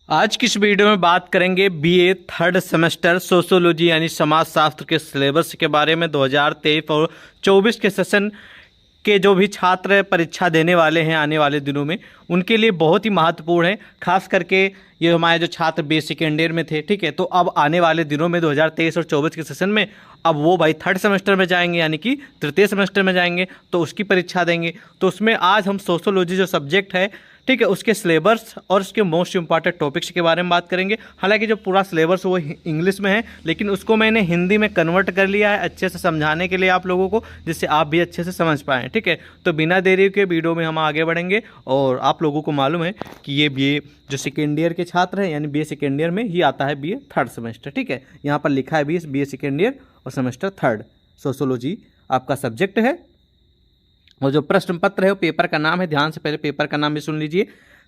आज की इस वीडियो में बात करेंगे बीए थर्ड सेमेस्टर सोशियोलॉजी यानी समाजशास्त्र के सिलेबस के बारे में। 2023 और 24 के सेशन के जो भी छात्र परीक्षा देने वाले हैं आने वाले दिनों में, उनके लिए बहुत ही महत्वपूर्ण है। खास करके ये हमारे जो छात्र बीए सेकेंड ईयर में थे, ठीक है, तो अब आने वाले दिनों में 2023 और 24 के सेशन में अब वो भाई थर्ड सेमेस्टर में जाएंगे, यानी कि तृतीय सेमेस्टर में जाएंगे, तो उसकी परीक्षा देंगे। तो उसमें आज हम सोशियोलॉजी जो सब्जेक्ट है, ठीक है, उसके सिलेबस और उसके मोस्ट इंपॉर्टेंट टॉपिक्स के बारे में बात करेंगे। हालांकि जो पूरा सिलेबस वो इंग्लिश में है, लेकिन उसको मैंने हिंदी में कन्वर्ट कर लिया है अच्छे से समझाने के लिए आप लोगों को, जिससे आप भी अच्छे से समझ पाएँ। ठीक है, तो बिना देरी के वीडियो में हम आगे बढ़ेंगे। और आप लोगों को मालूम है कि ये बीए जो सेकेंड ईयर के छात्र हैं, यानी बीए सेकेंड ईयर में ही आता है बीए थर्ड सेमेस्टर। ठीक है, यहाँ पर लिखा है बीए सेकेंड ईयर और सेमेस्टर थर्ड सोशियोलॉजी आपका सब्जेक्ट है। और जो प्रश्न पत्र है वो पेपर का नाम है, ध्यान से पहले पेपर का नाम भी सुन लीजिए,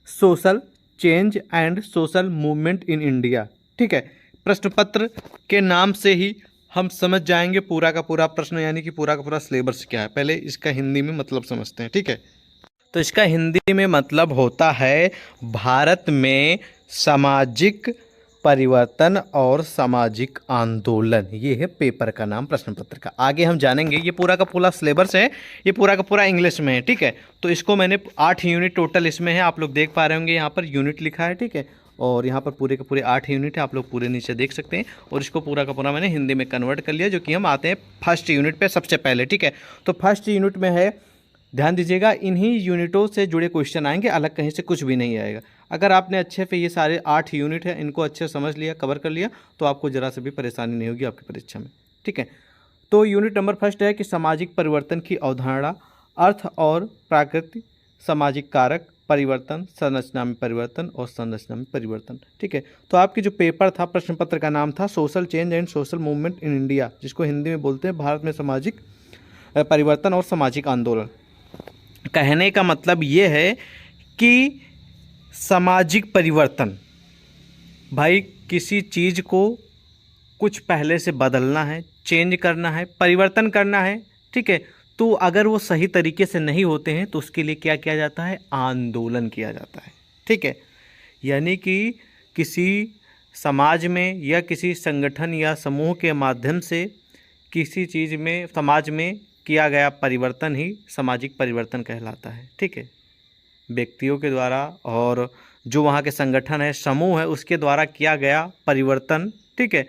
social change and social movement in India. ठीक है, प्रश्न पत्र के नाम से ही हम समझ जाएंगे पूरा का पूरा प्रश्न, यानी कि पूरा का पूरा सिलेबस क्या है। पहले इसका हिंदी में मतलब समझते हैं। ठीक है, तो इसका हिंदी में मतलब होता है भारत में सामाजिक परिवर्तन और सामाजिक आंदोलन। ये है पेपर का नाम प्रश्न पत्र का। आगे हम जानेंगे, ये पूरा का पूरा सिलेबस है, ये पूरा का पूरा इंग्लिश में है। ठीक है, तो इसको मैंने 8 यूनिट टोटल इसमें है, आप लोग देख पा रहे होंगे यहाँ पर यूनिट लिखा है। ठीक है, और यहाँ पर पूरे के पूरे 8 यूनिट है, आप लोग पूरे नीचे देख सकते हैं। और इसको पूरा का पूरा मैंने हिंदी में कन्वर्ट कर लिया, जो कि हम आते हैं फर्स्ट यूनिट पे सबसे पहले। ठीक है, तो फर्स्ट यूनिट में है, ध्यान दीजिएगा, इन्हीं यूनिटों से जुड़े क्वेश्चन आएंगे, अलग कहीं से कुछ भी नहीं आएगा। अगर आपने अच्छे से ये सारे 8 यूनिट है इनको अच्छे से समझ लिया, कवर कर लिया, तो आपको ज़रा से भी परेशानी नहीं होगी आपकी परीक्षा में। ठीक है, तो यूनिट नंबर फर्स्ट है कि सामाजिक परिवर्तन की अवधारणा, अर्थ और प्रकृति, सामाजिक कारक, परिवर्तन, संरचना में परिवर्तन और संरचना में परिवर्तन। ठीक है, तो आपकी जो पेपर था, प्रश्न पत्र का नाम था social change and social movement in India, जिसको हिंदी में बोलते हैं भारत में सामाजिक परिवर्तन और सामाजिक आंदोलन। कहने का मतलब ये है कि सामाजिक परिवर्तन, भाई किसी चीज़ को कुछ पहले से बदलना है, चेंज करना है, परिवर्तन करना है। ठीक है, तो अगर वो सही तरीके से नहीं होते हैं तो उसके लिए क्या किया जाता है, आंदोलन किया जाता है। ठीक है, यानी कि किसी समाज में या किसी संगठन या समूह के माध्यम से किसी चीज़ में, समाज में किया गया परिवर्तन ही सामाजिक परिवर्तन कहलाता है। ठीक है, व्यक्तियों के द्वारा और जो वहाँ के संगठन है, समूह है, उसके द्वारा किया गया परिवर्तन, ठीक है,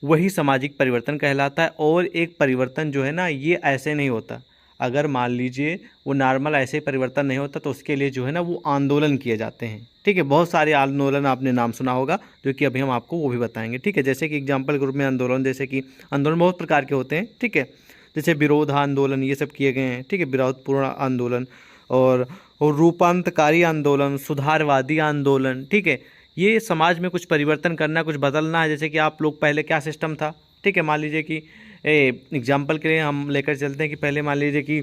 वही सामाजिक परिवर्तन कहलाता है। और एक परिवर्तन जो है ना, ये ऐसे नहीं होता। अगर मान लीजिए वो नॉर्मल ऐसे परिवर्तन नहीं होता, तो उसके लिए जो है ना वो आंदोलन किए जाते हैं। ठीक है, बहुत सारे आंदोलन आपने नाम सुना होगा, जो कि अभी हम आपको वो भी बताएंगे। ठीक है, जैसे कि एग्जाम्पल ग्रुप में आंदोलन, जैसे कि आंदोलन बहुत प्रकार के होते हैं। ठीक है, जैसे विरोध आंदोलन, ये सब किए गए हैं। ठीक है, विरोधपूर्ण आंदोलन और रूपांतकारी आंदोलन, सुधारवादी आंदोलन। ठीक है, ये समाज में कुछ परिवर्तन करना, कुछ बदलना है। जैसे कि आप लोग पहले क्या सिस्टम था, ठीक है, मान लीजिए कि एग्जाम्पल के लिए हम लेकर चलते हैं कि पहले मान लीजिए कि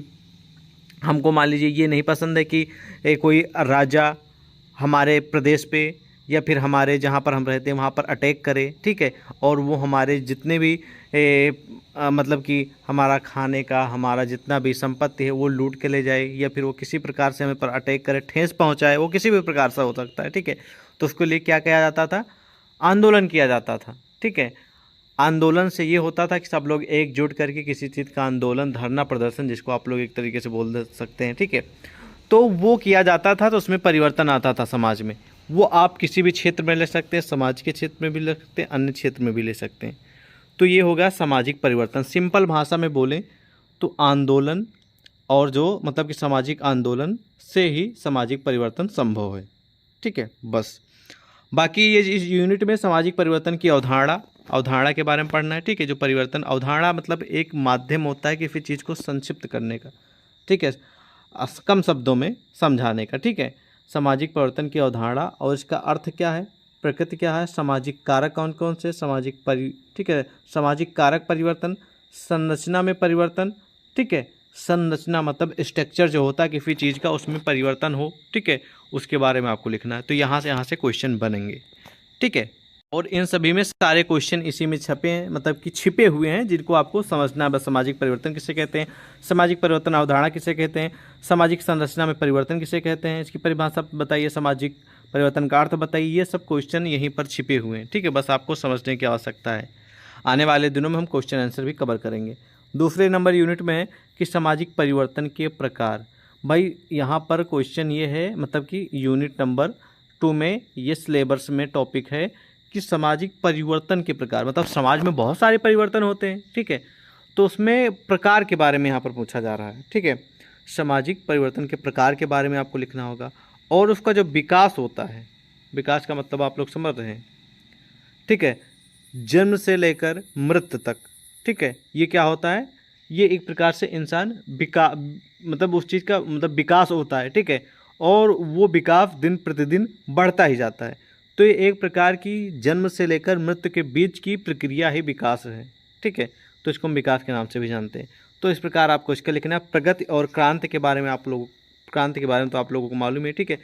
हमको, मान लीजिए ये नहीं पसंद है कि कोई राजा हमारे प्रदेश पे या फिर हमारे जहाँ पर हम रहते हैं वहाँ पर अटैक करे। ठीक है, और वो हमारे जितने भी मतलब कि हमारा खाने का, हमारा जितना भी संपत्ति है वो लूट के ले जाए, या फिर वो किसी प्रकार से हमें पर अटैक करे, ठेस पहुँचाए, वो किसी भी प्रकार से हो सकता है। ठीक है, तो उसके लिए क्या किया जाता था, आंदोलन किया जाता था। ठीक है, आंदोलन से ये होता था कि सब लोग एकजुट करके किसी चीज़ का आंदोलन, धरना, प्रदर्शन, जिसको आप लोग एक तरीके से बोल सकते हैं। ठीक है, तो वो किया जाता था, तो उसमें परिवर्तन आता था समाज में। वो आप किसी भी क्षेत्र में ले सकते हैं, समाज के क्षेत्र में भी ले सकते हैं, अन्य क्षेत्र में भी ले सकते हैं। तो ये होगा सामाजिक परिवर्तन। सिंपल भाषा में बोलें तो आंदोलन, और जो मतलब कि सामाजिक आंदोलन से ही सामाजिक परिवर्तन संभव है। ठीक है, बस बाकी ये इस यूनिट में सामाजिक परिवर्तन की अवधारणा के बारे में पढ़ना है। ठीक है, जो परिवर्तन अवधारणा मतलब एक माध्यम होता है किसी चीज़ को संक्षिप्त करने का। ठीक है, कम शब्दों में समझाने का। ठीक है, सामाजिक परिवर्तन की अवधारणा और इसका अर्थ क्या है, प्रकृति क्या है, सामाजिक कारक कौन कौन से, ठीक है, सामाजिक कारक परिवर्तन, संरचना में परिवर्तन। ठीक है, संरचना मतलब स्ट्रक्चर जो होता है किसी चीज़ का, उसमें परिवर्तन हो। ठीक है, उसके बारे में आपको लिखना है। तो यहाँ से क्वेश्चन बनेंगे। ठीक है, और इन सभी में सारे क्वेश्चन इसी में छपे हैं, मतलब कि छिपे हुए हैं, जिनको आपको समझना है। बस सामाजिक परिवर्तन किसे कहते हैं, सामाजिक परिवर्तन अवधारणा किसे कहते हैं, सामाजिक संरचना में परिवर्तन किसे कहते हैं, इसकी परिभाषा बताइए, सामाजिक परिवर्तन का अर्थ बताइए। ये सब क्वेश्चन यहीं पर छिपे हुए हैं, ठीक है, बस आपको समझने की आवश्यकता है। आने वाले दिनों में हम क्वेश्चन आंसर भी कवर करेंगे। दूसरे नंबर यूनिट में है कि सामाजिक परिवर्तन के प्रकार। भाई यहाँ पर क्वेश्चन ये है, मतलब कि यूनिट नंबर 2 में ये सिलेबस में टॉपिक है कि सामाजिक परिवर्तन के प्रकार, मतलब समाज में बहुत सारे परिवर्तन होते हैं, ठीक है, तो उसमें प्रकार के बारे में यहाँ पर पूछा जा रहा है, ठीक है। सामाजिक परिवर्तन के प्रकार के बारे में आपको लिखना होगा, और उसका जो विकास होता है, विकास का मतलब आप लोग समझ रहे हैं, ठीक है, जन्म से लेकर मृत्यु तक, ठीक है, ये क्या होता है, ये एक प्रकार से इंसान मतलब उस चीज़ का मतलब विकास होता है, ठीक है, और वो विकास दिन प्रतिदिन बढ़ता ही जाता है। तो ये एक प्रकार की जन्म से लेकर मृत्यु के बीच की प्रक्रिया ही विकास है, ठीक है, तो इसको हम विकास के नाम से भी जानते हैं। तो इस प्रकार आपको इसका लिखना है। प्रगति और क्रांति के बारे में क्रांति के बारे में तो आप लोगों को मालूम है, ठीक है।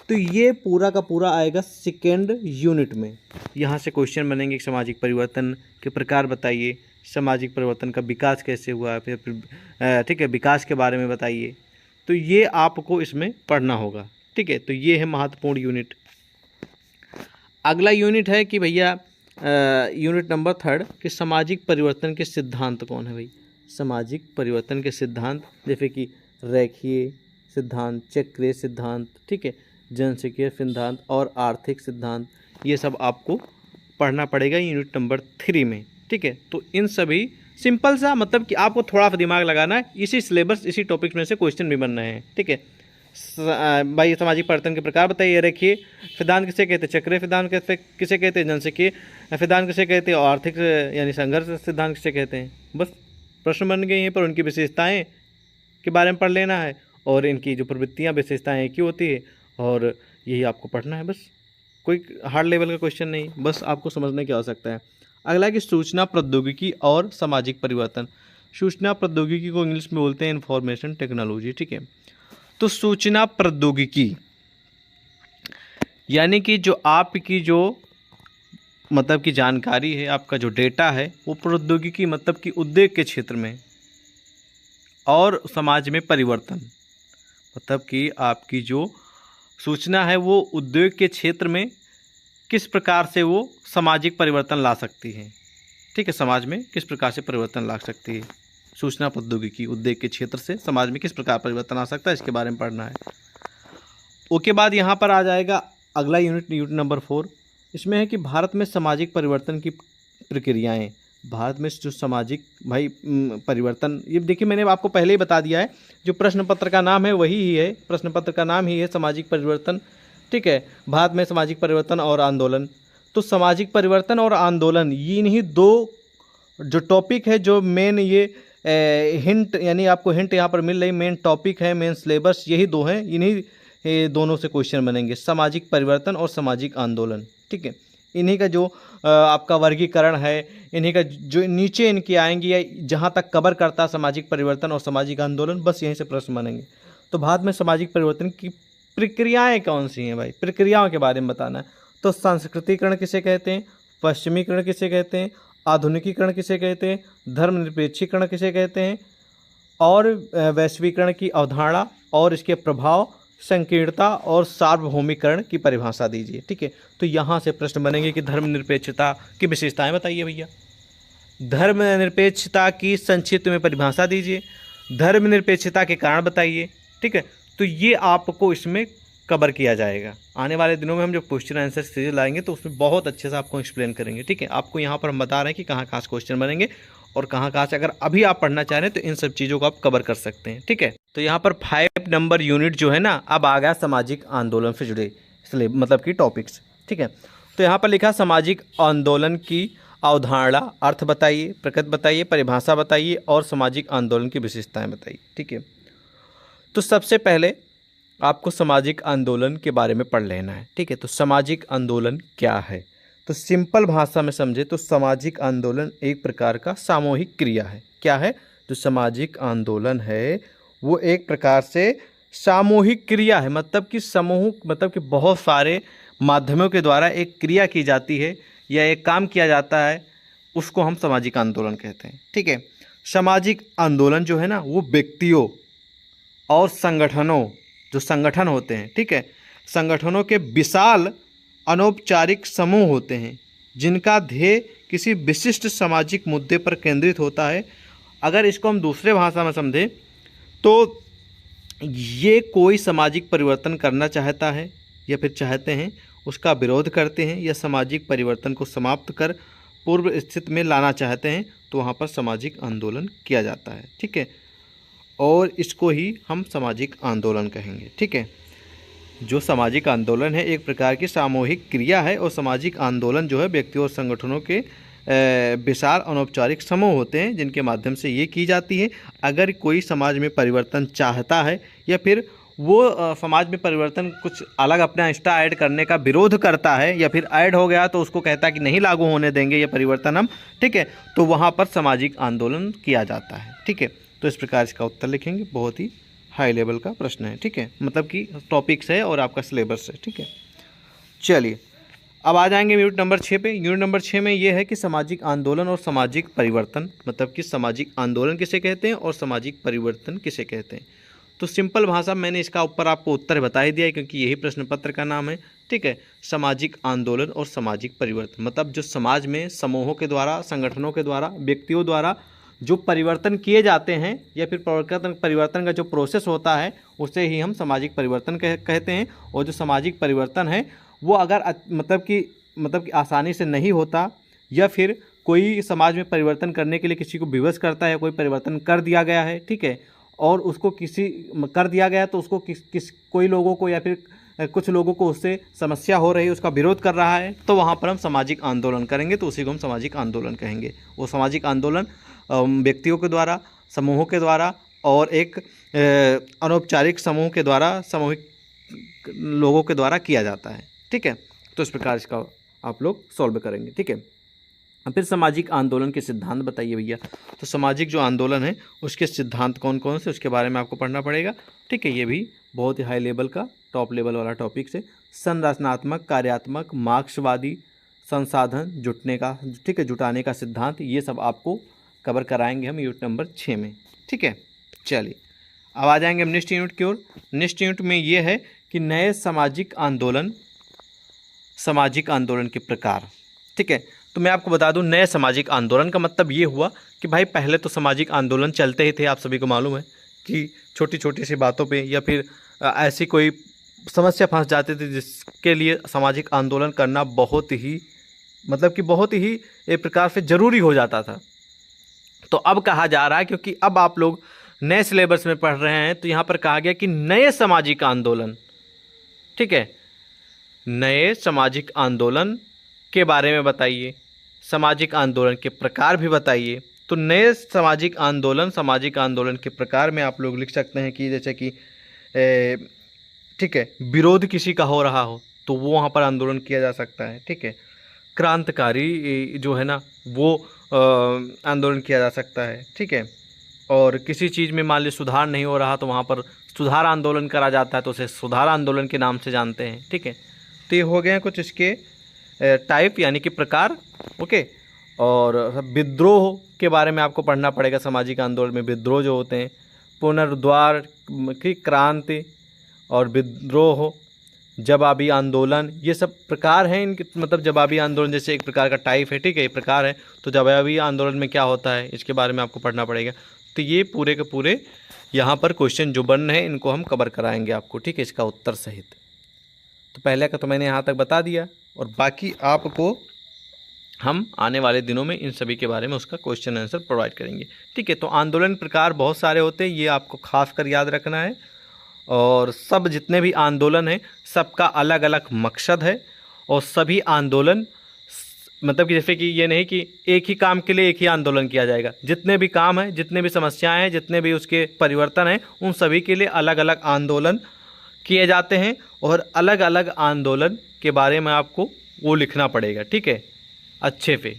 तो ये पूरा का पूरा आएगा सेकेंड यूनिट में। यहाँ से क्वेश्चन बनेंगे, सामाजिक परिवर्तन के प्रकार बताइए, सामाजिक परिवर्तन का विकास कैसे हुआ, फिर ठीक है, विकास के बारे में बताइए। तो ये आपको इसमें पढ़ना होगा, ठीक है। तो ये है महत्वपूर्ण यूनिट। अगला यूनिट है कि भैया यूनिट नंबर 3 कि सामाजिक परिवर्तन के सिद्धांत कौन है भाई। सामाजिक परिवर्तन के सिद्धांत जैसे कि रेखीय सिद्धांत, चक्रीय सिद्धांत, ठीक है, जनसांख्यिकीय सिद्धांत और आर्थिक सिद्धांत, ये सब आपको पढ़ना पड़ेगा यूनिट नंबर 3 में, ठीक है। तो इन सभी सिंपल सा, मतलब कि आपको थोड़ा सा दिमाग लगाना है, इसी सिलेबस इसी टॉपिक में से क्वेश्चन भी बन रहे हैं, ठीक है। भाई सामाजिक परिवर्तन के प्रकार बताइए। रखिए सिद्धांत किसे कहते हैं, चक्रीय सिद्धांत किसे कहते हैं, जनसांख्यिकीय सिद्धांत किसे कहते हैं, और आर्थिक यानी संघर्ष सिद्धांत किसे कहते हैं। बस प्रश्न बन गए, यहीं पर उनकी विशेषताएं के बारे में पढ़ लेना है, और इनकी जो प्रवृत्तियां विशेषताएं एक ही होती है, और यही आपको पढ़ना है। बस कोई हार्ड लेवल का क्वेश्चन नहीं, बस आपको समझने की आवश्यकता है। अगला है कि सूचना प्रौद्योगिकी और सामाजिक परिवर्तन। सूचना प्रौद्योगिकी को इंग्लिश में बोलते हैं इंफॉर्मेशन टेक्नोलॉजी, ठीक है। तो सूचना प्रौद्योगिकी यानी कि जो आपकी जो मतलब की जानकारी है, आपका जो डेटा है, वो प्रौद्योगिकी मतलब कि उद्योग के क्षेत्र में और समाज में परिवर्तन, मतलब कि आपकी जो सूचना है वो उद्योग के क्षेत्र में किस प्रकार से वो सामाजिक परिवर्तन ला सकती है, ठीक है, समाज में किस प्रकार से परिवर्तन ला सकती है। सूचना प्रौद्योगिकी उद्योग के क्षेत्र से समाज में किस प्रकार परिवर्तन आ सकता है, इसके बारे में पढ़ना है। उसके बाद यहाँ पर आ जाएगा अगला यूनिट नंबर 4। इसमें है कि भारत में सामाजिक परिवर्तन की प्रक्रियाएं। भारत में जो सामाजिक भाई परिवर्तन, ये देखिए मैंने आपको पहले ही बता दिया है, जो प्रश्न पत्र का नाम है वही ही है, प्रश्न पत्र का नाम ही है सामाजिक परिवर्तन, ठीक है। भारत में सामाजिक परिवर्तन और आंदोलन। तो सामाजिक परिवर्तन और आंदोलन, ये इन्हीं दो जो टॉपिक है, जो मेन ये हिंट यानी आपको हिंट यहाँ पर मिल रही, मेन टॉपिक है, मेन सिलेबस यही दो हैं, इन्हीं दोनों से क्वेश्चन बनेंगे, सामाजिक परिवर्तन और सामाजिक आंदोलन, ठीक है। इन्हीं का जो आपका वर्गीकरण है, इन्हीं का जो नीचे इनकी आएंगी, या जहाँ तक कवर करता है सामाजिक परिवर्तन और सामाजिक आंदोलन, बस यहीं से प्रश्न बनेंगे। तो भारत में सामाजिक परिवर्तन की प्रक्रियाएं कौन सी हैं भाई, प्रक्रियाओं के बारे में बताना है। तो सांस्कृतिकरण किसे कहते हैं, पश्चिमीकरण किसे कहते हैं, आधुनिकीकरण किसे कहते हैं, धर्मनिरपेक्षीकरण किसे कहते हैं, और वैश्वीकरण की अवधारणा और इसके प्रभाव, संकीर्णता और सार्वभौमिकरण की परिभाषा दीजिए, ठीक है। तो यहाँ से प्रश्न बनेंगे कि धर्मनिरपेक्षता की विशेषताएं बताइए भैया, धर्मनिरपेक्षता की संक्षिप्त में परिभाषा दीजिए, धर्मनिरपेक्षता के कारण बताइए, ठीक है। तो ये आपको इसमें कवर किया जाएगा। आने वाले दिनों में हम जो क्वेश्चन आंसर सीरीज लाएंगे तो उसमें बहुत अच्छे से आपको एक्सप्लेन करेंगे, ठीक है। आपको यहाँ पर हम बता रहे हैं कि कहाँ से क्वेश्चन बनेंगे और कहाँ से अगर अभी आप पढ़ना चाह रहे हैं तो इन सब चीज़ों को आप कवर कर सकते हैं, ठीक है। तो यहाँ पर 5 नंबर यूनिट जो है ना, अब आ गया सामाजिक आंदोलन से जुड़े इसलिए मतलब कि टॉपिक्स, ठीक है। तो यहाँ पर लिखा सामाजिक आंदोलन की अवधारणा, अर्थ बताइए, प्रकृति बताइए, परिभाषा बताइए और सामाजिक आंदोलन की विशेषताएं बताइए, ठीक है। तो सबसे पहले आपको सामाजिक आंदोलन के बारे में पढ़ लेना है, ठीक है। तो सामाजिक आंदोलन क्या है, तो सिंपल भाषा में समझे तो सामाजिक आंदोलन एक प्रकार का सामूहिक क्रिया है। क्या है, जो सामाजिक आंदोलन है वो एक प्रकार से सामूहिक क्रिया है, मतलब कि समूह, मतलब कि बहुत सारे माध्यमों के द्वारा एक क्रिया की जाती है या एक काम किया जाता है, उसको हम सामाजिक आंदोलन कहते हैं, ठीक है। सामाजिक आंदोलन जो है ना, वो व्यक्तियों और संगठनों, जो संगठन होते हैं, ठीक है, संगठनों के विशाल अनौपचारिक समूह होते हैं जिनका ध्येय किसी विशिष्ट सामाजिक मुद्दे पर केंद्रित होता है। अगर इसको हम दूसरे भाषा में समझें तो ये कोई सामाजिक परिवर्तन करना चाहता है या फिर चाहते हैं, उसका विरोध करते हैं या सामाजिक परिवर्तन को समाप्त कर पूर्व स्थिति में लाना चाहते हैं, तो वहाँ पर सामाजिक आंदोलन किया जाता है। ठीक है, और इसको ही हम सामाजिक आंदोलन कहेंगे। ठीक है, जो सामाजिक आंदोलन है एक प्रकार की सामूहिक क्रिया है, और सामाजिक आंदोलन जो है व्यक्तियों और संगठनों के विशाल अनौपचारिक समूह होते हैं जिनके माध्यम से ये की जाती है। अगर कोई समाज में परिवर्तन चाहता है या फिर वो समाज में परिवर्तन कुछ अलग अपना एक्स्ट्रा ऐड करने का विरोध करता है या फिर ऐड हो गया तो उसको कहता है कि नहीं लागू होने देंगे ये परिवर्तन हम, ठीक है, तो वहाँ पर सामाजिक आंदोलन किया जाता है। ठीक है, तो इस प्रकार इसका उत्तर लिखेंगे। बहुत ही हाई लेवल का प्रश्न है। ठीक है, मतलब कि टॉपिक्स है और आपका सिलेबस है। ठीक है, चलिए अब आ जाएंगे यूनिट नंबर 6 पे। यूनिट नंबर 6 में ये है कि सामाजिक आंदोलन और सामाजिक परिवर्तन, मतलब कि सामाजिक आंदोलन किसे कहते हैं और सामाजिक परिवर्तन किसे कहते हैं। तो सिंपल भाषा मैंने इसका ऊपर आपको उत्तर बता ही दिया है क्योंकि यही प्रश्न पत्र का नाम है। ठीक है, सामाजिक आंदोलन और सामाजिक परिवर्तन मतलब जो समाज में समूहों के द्वारा, संगठनों के द्वारा, व्यक्तियों द्वारा जो परिवर्तन किए जाते हैं या फिर परिवर्तन का जो प्रोसेस होता है उसे ही हम सामाजिक परिवर्तन कहते हैं। और जो सामाजिक परिवर्तन है वो अगर मतलब कि आसानी से नहीं होता या फिर कोई समाज में परिवर्तन करने के लिए किसी को विवश करता है, कोई परिवर्तन कर दिया गया है, ठीक है, और उसको किसी कर दिया गया तो उसको कोई लोगों को या फिर कुछ लोगों को उससे समस्या हो रही है, उसका विरोध कर रहा है, तो वहाँ पर हम सामाजिक आंदोलन करेंगे, तो उसी को हम सामाजिक आंदोलन कहेंगे। वो सामाजिक आंदोलन व्यक्तियों के द्वारा, समूहों के द्वारा और एक अनौपचारिक समूह के द्वारा, सामूहिक लोगों के द्वारा किया जाता है। ठीक है, तो इस प्रकार इसका आप लोग सॉल्व करेंगे। ठीक है, फिर सामाजिक आंदोलन के सिद्धांत बताइए भैया। तो सामाजिक जो आंदोलन है उसके सिद्धांत कौन कौन से, उसके बारे में आपको पढ़ना पड़ेगा। ठीक है, ये भी बहुत ही हाई लेवल का, टॉप लेवल वाला टॉपिक है। संरचनात्मक, कार्यात्मक, मार्क्सवादी, संसाधन जुटने का, ठीक है, जुटाने का सिद्धांत, ये सब आपको कवर कराएंगे हम यूनिट नंबर 6 में। ठीक है, चलिए अब आ जाएंगे हम नेक्स्ट यूनिट की ओर। नेक्स्ट यूनिट में ये है कि नए सामाजिक आंदोलन, सामाजिक आंदोलन के प्रकार। ठीक है, तो मैं आपको बता दूं नए सामाजिक आंदोलन का मतलब ये हुआ कि भाई पहले तो सामाजिक आंदोलन चलते ही थे, आप सभी को मालूम है कि छोटी छोटी सी बातों पे या फिर ऐसी कोई समस्या फंस जाती थी जिसके लिए सामाजिक आंदोलन करना बहुत ही मतलब कि बहुत ही एक प्रकार से ज़रूरी हो जाता था। तो अब कहा जा रहा है, क्योंकि अब आप लोग नए सिलेबस में पढ़ रहे हैं, तो यहाँ पर कहा गया कि नए सामाजिक आंदोलन, ठीक है, नए सामाजिक आंदोलन के बारे में बताइए, सामाजिक आंदोलन के प्रकार भी बताइए। तो नए सामाजिक आंदोलन के प्रकार में आप लोग लिख सकते हैं कि जैसे कि ठीक है, विरोध किसी का हो रहा हो तो वो वहाँ पर आंदोलन किया जा सकता है। ठीक है, क्रांतिकारी जो है ना वो आंदोलन किया जा सकता है। ठीक है, और किसी चीज़ में मान लीजिए सुधार नहीं हो रहा तो वहाँ पर सुधार आंदोलन करा जाता है, तो उसे सुधार आंदोलन के नाम से जानते हैं। ठीक है, तो ये हो गए कुछ इसके टाइप यानी कि प्रकार। ओके, और विद्रोह के बारे में आपको पढ़ना पड़ेगा। सामाजिक आंदोलन में विद्रोह जो होते हैं, पुनरुद्धार की क्रांति और विद्रोह, जवाबी आंदोलन, ये सब प्रकार हैं इनके। मतलब जवाबी आंदोलन जैसे एक प्रकार का टाइप है, ठीक है, ये प्रकार है। तो जवाबी आंदोलन में क्या होता है इसके बारे में आपको पढ़ना पड़ेगा। तो ये पूरे के पूरे यहाँ पर क्वेश्चन जो बन रहे हैं इनको हम कवर कराएंगे आपको, ठीक है, इसका उत्तर सहित। तो पहले का तो मैंने यहाँ तक बता दिया और बाकी आपको हम आने वाले दिनों में इन सभी के बारे में उसका क्वेश्चन आंसर प्रोवाइड करेंगे। ठीक है, तो आंदोलन प्रकार बहुत सारे होते हैं, ये आपको खास कर याद रखना है। और सब जितने भी आंदोलन हैं सबका अलग अलग मकसद है और सभी आंदोलन मतलब कि जैसे कि ये नहीं कि एक ही काम के लिए एक ही आंदोलन किया जाएगा। जितने भी काम हैं, जितने भी समस्याएं हैं, जितने भी उसके परिवर्तन हैं, उन सभी के लिए अलग अलग आंदोलन किए जाते हैं और अलग अलग आंदोलन के बारे में आपको वो लिखना पड़ेगा। ठीक है, अच्छे पे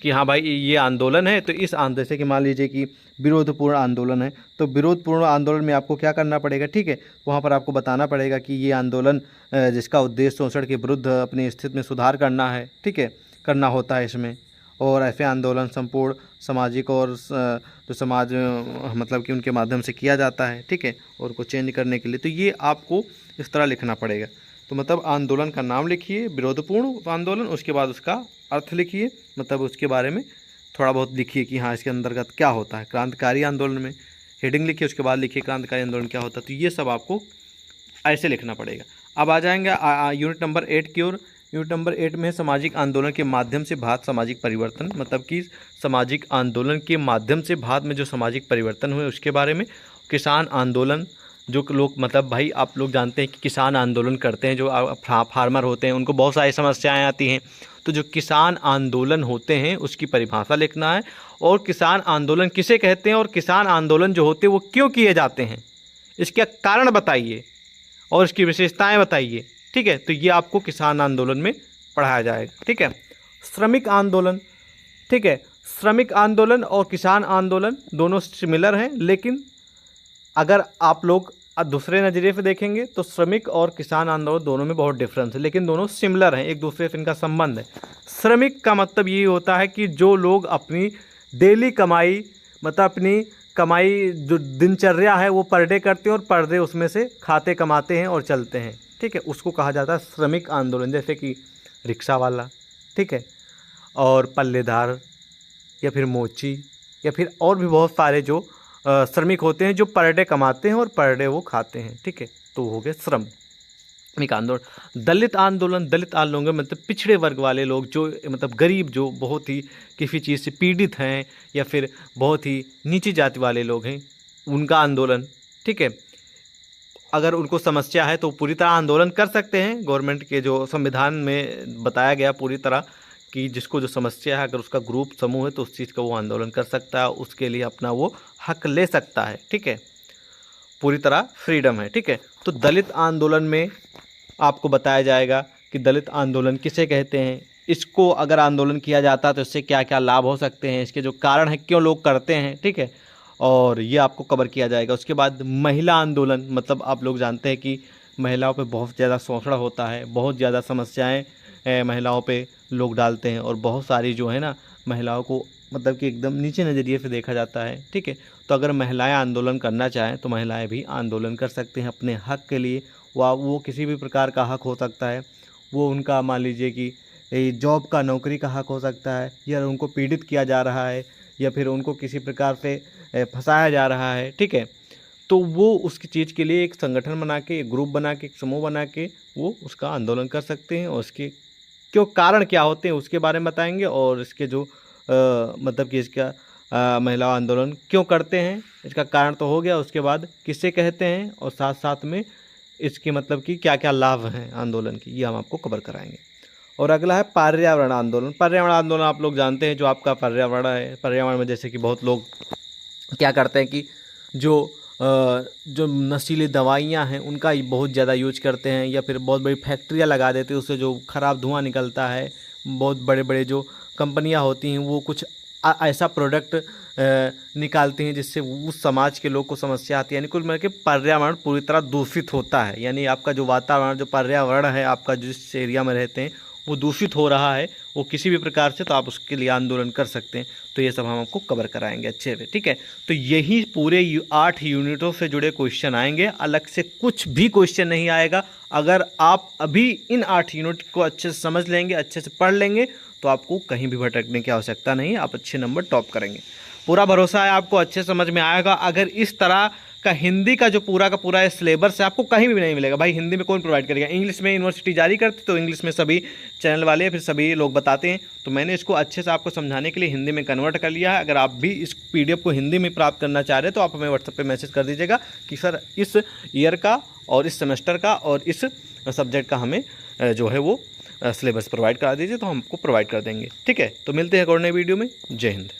कि हाँ भाई ये आंदोलन है, तो इस आंदोलन जैसे कि मान लीजिए कि विरोधपूर्ण आंदोलन है, तो विरोधपूर्ण आंदोलन में आपको क्या करना पड़ेगा। ठीक है, वहाँ पर आपको बताना पड़ेगा कि ये आंदोलन जिसका उद्देश्य शोषण के विरुद्ध अपनी स्थिति में सुधार करना है, ठीक है, करना होता है इसमें। और ऐसे आंदोलन संपूर्ण सामाजिक और जो समाज मतलब कि उनके माध्यम से किया जाता है, ठीक है, और को चेंज करने के लिए। तो ये आपको इस तरह लिखना पड़ेगा। तो मतलब आंदोलन का नाम लिखिए, विरोधपूर्ण आंदोलन, उसके बाद उसका अर्थ लिखिए, मतलब उसके बारे में थोड़ा बहुत लिखिए कि हाँ इसके अंतर्गत क्या होता है। क्रांतिकारी आंदोलन में हेडिंग लिखिए, उसके बाद लिखिए क्रांतिकारी आंदोलन क्या होता है। तो ये सब आपको ऐसे लिखना पड़ेगा। अब आ जाएंगे यूनिट नंबर 8 की ओर। यूनिट नंबर 8 में सामाजिक आंदोलन के माध्यम से भारत सामाजिक परिवर्तन, मतलब कि सामाजिक आंदोलन के माध्यम से भारत में जो सामाजिक परिवर्तन हुए उसके बारे में। किसान आंदोलन, जो लोग मतलब भाई आप लोग जानते हैं कि किसान आंदोलन करते हैं, जो फार्मर होते हैं उनको बहुत सारी समस्याएं आती हैं, तो जो किसान आंदोलन होते हैं उसकी परिभाषा लिखना है, और किसान आंदोलन किसे कहते हैं और किसान आंदोलन जो होते हैं वो क्यों किए जाते हैं, इसके कारण बताइए और इसकी विशेषताएं बताइए। ठीक है, तो ये आपको किसान आंदोलन में पढ़ाया जाएगा। ठीक है, श्रमिक आंदोलन, ठीक है, श्रमिक आंदोलन और किसान आंदोलन दोनों सिमिलर हैं, लेकिन अगर आप लोग दूसरे नज़रिए से देखेंगे तो श्रमिक और किसान आंदोलन दोनों में बहुत डिफरेंस है, लेकिन दोनों सिमिलर हैं, एक दूसरे से इनका संबंध है। श्रमिक का मतलब ये होता है कि जो लोग अपनी डेली कमाई, मतलब अपनी कमाई जो दिनचर्या है वो पर डे करते हैं और पर डे उसमें से खाते कमाते हैं और चलते हैं। ठीक है, उसको कहा जाता है श्रमिक आंदोलन, जैसे कि रिक्शा वाला, ठीक है, और पल्लेदार या फिर मोची या फिर और भी बहुत सारे जो श्रमिक होते हैं जो पर डे कमाते हैं और पर डे वो खाते हैं। ठीक है, तो हो गए श्रमिक आंदोलन। दलित आंदोलन, दलित आंदोलन मतलब पिछड़े वर्ग वाले लोग, जो मतलब गरीब, जो बहुत ही किसी चीज़ से पीड़ित हैं या फिर बहुत ही नीची जाति वाले लोग हैं, उनका आंदोलन। ठीक है, अगर उनको समस्या है तो पूरी तरह आंदोलन कर सकते हैं। गवर्नमेंट के जो संविधान में बताया गया पूरी तरह कि जिसको जो समस्या है, अगर उसका ग्रुप समूह है तो उस चीज़ का वो आंदोलन कर सकता है, उसके लिए अपना वो हक ले सकता है। ठीक है, पूरी तरह फ्रीडम है। ठीक है, तो दलित आंदोलन में आपको बताया जाएगा कि दलित आंदोलन किसे कहते हैं, इसको अगर आंदोलन किया जाता है तो इससे क्या क्या लाभ हो सकते हैं, इसके जो कारण है क्यों लोग करते हैं। ठीक है, और ये आपको कवर किया जाएगा। उसके बाद महिला आंदोलन, मतलब आप लोग जानते हैं कि महिलाओं पे बहुत ज़्यादा शोषण होता है, बहुत ज़्यादा समस्याएं महिलाओं पे लोग डालते हैं, और बहुत सारी जो है ना महिलाओं को मतलब कि एकदम नीचे नज़रिए से देखा जाता है। ठीक है, तो अगर महिलाएं आंदोलन करना चाहें तो महिलाएं भी आंदोलन कर सकते हैं अपने हक के लिए। वो किसी भी प्रकार का हक हो सकता है, वो उनका मान लीजिए कि जॉब का, नौकरी का हक हो सकता है, या उनको पीड़ित किया जा रहा है या फिर उनको किसी प्रकार से फंसाया जा रहा है। ठीक है, तो वो उसकी चीज़ के लिए एक संगठन बना के, एक ग्रुप बना के, एक समूह बना के वो उसका आंदोलन कर सकते हैं, और उसके क्यों कारण क्या होते हैं उसके बारे में बताएंगे, और इसके जो मतलब कि इसका महिला आंदोलन क्यों करते हैं इसका कारण तो हो गया, उसके बाद किससे कहते हैं, और साथ साथ में इसके मतलब कि क्या क्या लाभ हैं आंदोलन की, ये हम आपको कवर कराएंगे। और अगला है पर्यावरण आंदोलन। पर्यावरण आंदोलन आप लोग जानते हैं, जो आपका पर्यावरण है, पर्यावरण में जैसे कि बहुत लोग क्या करते हैं कि जो नशीली दवाइयाँ हैं उनका बहुत ज़्यादा यूज करते हैं, या फिर बहुत बड़ी फैक्ट्रियाँ लगा देते हैं, उससे जो ख़राब धुआं निकलता है। बहुत बड़े बड़े जो कंपनियां होती हैं वो कुछ ऐसा प्रोडक्ट निकालती हैं जिससे उस समाज के लोग को समस्या आती है, यानी कुल मिला के पर्यावरण पूरी तरह दूषित होता है। यानी आपका जो वातावरण, जो पर्यावरण है आपका, जिस एरिया में रहते हैं वो दूषित हो रहा है वो किसी भी प्रकार से, तो आप उसके लिए आंदोलन कर सकते हैं। तो ये सब हम आपको कवर कराएंगे अच्छे से। ठीक है, तो यही पूरे 8 यूनिटों से जुड़े क्वेश्चन आएंगे, अलग से कुछ भी क्वेश्चन नहीं आएगा। अगर आप अभी इन 8 यूनिट को अच्छे से समझ लेंगे, अच्छे से पढ़ लेंगे, तो आपको कहीं भी भटकने की आवश्यकता नहीं, आप अच्छे नंबर टॉप करेंगे। पूरा भरोसा है आपको अच्छे समझ में आएगा। अगर इस तरह का हिंदी का जो पूरा का पूरा सिलेबस है आपको कहीं भी नहीं मिलेगा। भाई हिंदी में कौन प्रोवाइड करेगा? इंग्लिश में यूनिवर्सिटी जारी करती, तो इंग्लिश में सभी चैनल वाले फिर सभी लोग बताते हैं। तो मैंने इसको अच्छे से आपको समझाने के लिए हिंदी में कन्वर्ट कर लिया है। अगर आप भी इस PDF को हिंदी में प्राप्त करना चाह रहे हैं तो आप हमें व्हाट्सएप पे मैसेज कर दीजिएगा कि सर इस ईयर का और इस सेमेस्टर का और इस सब्जेक्ट का हमें जो है वो सिलेबस प्रोवाइड करा दीजिए, तो हम आपको प्रोवाइड कर देंगे। ठीक है, तो मिलते हैं एक और नए वीडियो में। जय हिंद।